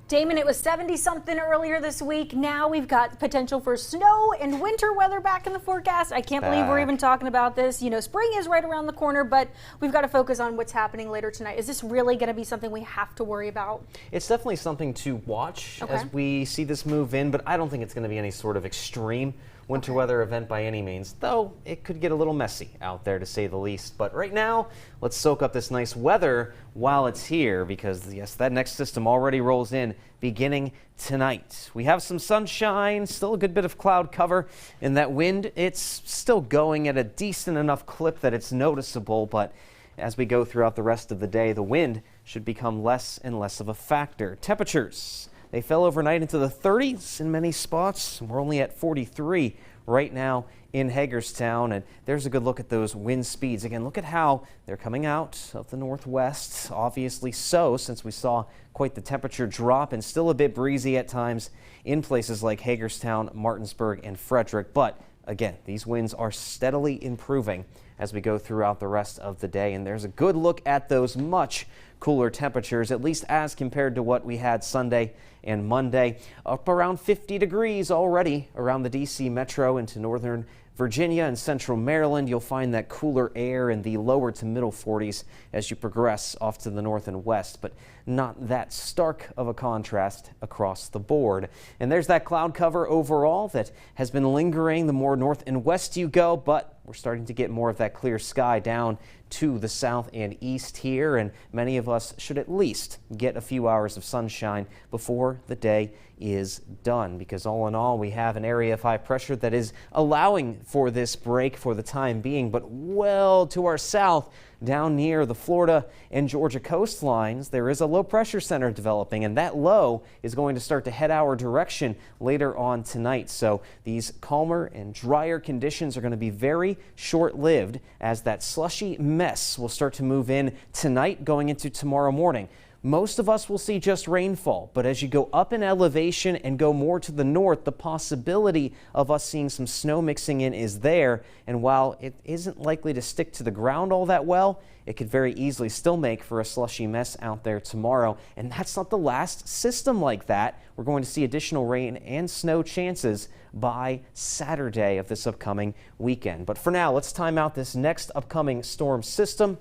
Damon, it was 70-something earlier this week. Now we've got potential for snow and winter weather back in the forecast. I can't believe we're even talking about this. You know, spring is right around the corner, but we've got to focus on what's happening later tonight. Is this really going to be something we have to worry about? It's definitely something to watch as we see this move in, but I don't think it's going to be any sort of extreme winter weather event by any means, though it could get a little messy out there to say the least. But right now, let's soak up this nice weather while it's here because, yes, that next system already rolls in beginning tonight. We have some sunshine, still a good bit of cloud cover, and that wind, it's still going at a decent enough clip that it's noticeable, but as we go throughout the rest of the day, the wind should become less and less of a factor. Temperatures, they fell overnight into the 30s in many spots. We're only at 43 right now in Hagerstown, and there's a good look at those wind speeds. Again, look at how they're coming out of the northwest, obviously so, since we saw quite the temperature drop and still a bit breezy at times in places like Hagerstown, Martinsburg, and Frederick. But again, these winds are steadily improving as we go throughout the rest of the day, and there's a good look at those much cooler temperatures, at least as compared to what we had Sunday and Monday. Up around 50 degrees already around the D.C. metro into northern Virginia and central Maryland. You'll find that cooler air in the lower to middle 40s as you progress off to the north and west, but not that stark of a contrast across the board. And there's that cloud cover overall that has been lingering the more north and west you go, but we're starting to get more of that clear sky down to the south and east here, and many of us should at least get a few hours of sunshine before the day is done, because all in all, we have an area of high pressure that is allowing for this break for the time being, but well to our south, down near the Florida and Georgia coastlines, there is a low pressure center developing, and that low is going to start to head our direction later on tonight. So these calmer and drier conditions are going to be very short-lived as that slushy mess will start to move in tonight going into tomorrow morning. Most of us will see just rainfall, but as you go up in elevation and go more to the north, the possibility of us seeing some snow mixing in is there. And while it isn't likely to stick to the ground all that well, it could very easily still make for a slushy mess out there tomorrow. And that's not the last system like that. We're going to see additional rain and snow chances by Saturday of this upcoming weekend. But for now, let's time out this next upcoming storm system.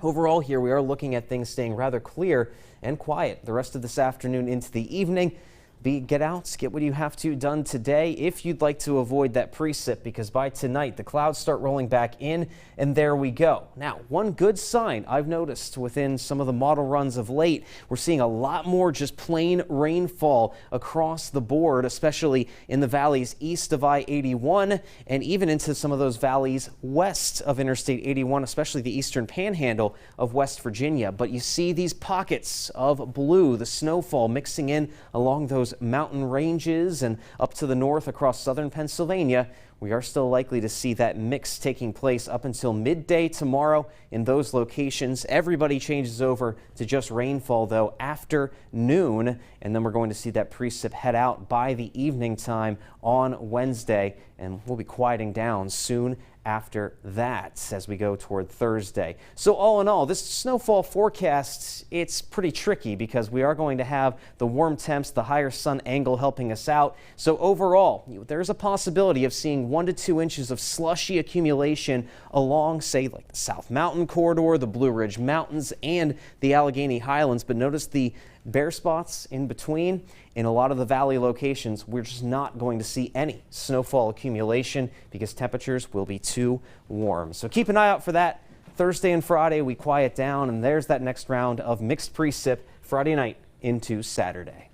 Overall here, we are looking at things staying rather clear and quiet the rest of this afternoon into the evening. Get out, get what you have to done today if you'd like to avoid that precip, because by tonight the clouds start rolling back in, and there we go. Now, one good sign I've noticed within some of the model runs of late, we're seeing a lot more just plain rainfall across the board, especially in the valleys east of I-81 and even into some of those valleys west of Interstate 81, especially the eastern panhandle of West Virginia. But you see these pockets of blue, the snowfall mixing in along those mountain ranges and up to the north across southern Pennsylvania. We are still likely to see that mix taking place up until midday tomorrow in those locations. Everybody changes over to just rainfall, though, after noon, and then we're going to see that precip head out by the evening time on Wednesday, and we'll be quieting down soon after that as we go toward Thursday. So all in all, this snowfall forecast, it's pretty tricky because we are going to have the warm temps, the higher sun angle helping us out. So overall, there's a possibility of seeing 1 to 2 inches of slushy accumulation along, say, like the South Mountain Corridor, the Blue Ridge Mountains, and the Allegheny Highlands. But notice the bare spots in between. In a lot of the valley locations, we're just not going to see any snowfall accumulation because temperatures will be too warm. So keep an eye out for that. Thursday and Friday, we quiet down, and there's that next round of mixed precip Friday night into Saturday.